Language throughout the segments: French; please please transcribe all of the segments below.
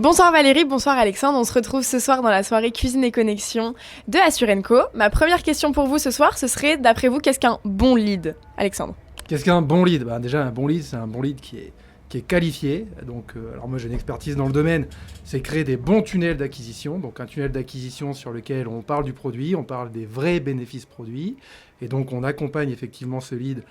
Bonsoir Valérie, bonsoir Alexandre, on se retrouve ce soir dans la soirée Cuisine et Connexion de Assurenco. Ma première question pour vous ce soir, ce serait, d'après vous, qu'est-ce qu'un bon lead, Alexandre? Qu'est-ce qu'un bon lead? Déjà, un bon lead, c'est un bon lead qui est qualifié. Donc, alors moi, j'ai une expertise dans le domaine, c'est créer des bons tunnels d'acquisition. Donc, un tunnel d'acquisition sur lequel on parle du produit, on parle des vrais bénéfices produits. Et donc, on accompagne effectivement ce lead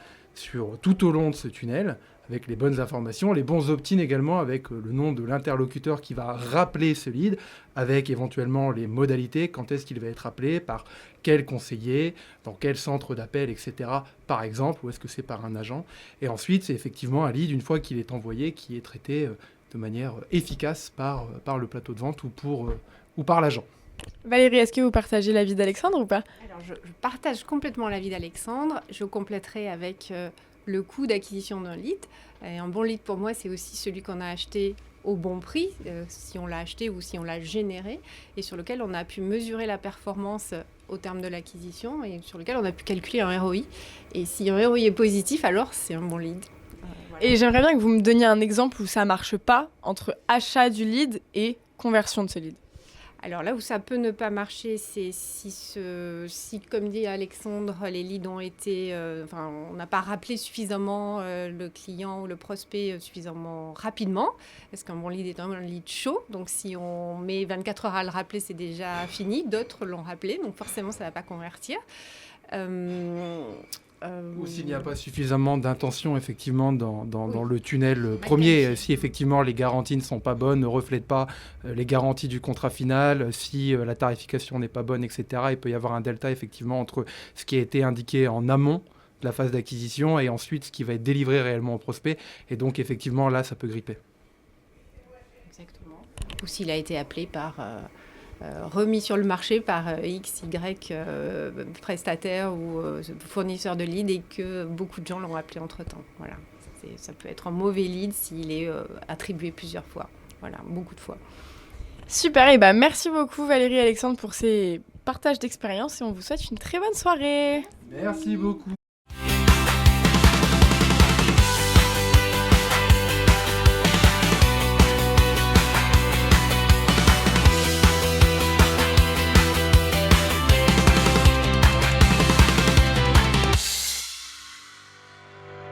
tout au long de ce tunnel, avec les bonnes informations, les bons opt-in également, avec le nom de l'interlocuteur qui va rappeler ce lead, avec éventuellement les modalités, quand est-ce qu'il va être appelé, par quel conseiller, dans quel centre d'appel, etc. par exemple, ou est-ce que c'est par un agent. Et ensuite, c'est effectivement un lead, une fois qu'il est envoyé, qui est traité de manière efficace par le plateau de vente ou par l'agent. Valérie, est-ce que vous partagez l'avis d'Alexandre ou pas? Alors, je partage complètement l'avis d'Alexandre. Je compléterai avec le coût d'acquisition d'un lead. Et un bon lead, pour moi, c'est aussi celui qu'on a acheté au bon prix, si on l'a acheté ou si on l'a généré, et sur lequel on a pu mesurer la performance au terme de l'acquisition, et sur lequel on a pu calculer un ROI. Et si un ROI est positif, alors c'est un bon lead. Voilà. Et j'aimerais bien que vous me donniez un exemple où ça marche pas entre achat du lead et conversion de ce lead. Alors là où ça peut ne pas marcher, c'est si comme dit Alexandre, les leads ont été... on n'a pas rappelé suffisamment le client ou le prospect suffisamment rapidement, parce qu'un bon lead est un lead chaud. Donc si on met 24 heures à le rappeler, c'est déjà fini. D'autres l'ont rappelé, donc forcément, ça ne va pas convertir. Ou s'il n'y a pas suffisamment d'intention effectivement dans le tunnel premier, si effectivement les garanties ne sont pas bonnes, ne reflètent pas les garanties du contrat final, si la tarification n'est pas bonne, etc. Il peut y avoir un delta effectivement entre ce qui a été indiqué en amont de la phase d'acquisition et ensuite ce qui va être délivré réellement au prospect. Et donc effectivement là, ça peut gripper. Exactement. Ou s'il a été appelé par... remis sur le marché par X, Y prestataire ou fournisseur de lead et que beaucoup de gens l'ont appelé entre-temps. Voilà. Ça peut être un mauvais lead s'il est attribué plusieurs fois. Voilà, beaucoup de fois. Super, et merci beaucoup Valérie et Alexandre pour ces partages d'expérience et on vous souhaite une très bonne soirée. Merci beaucoup.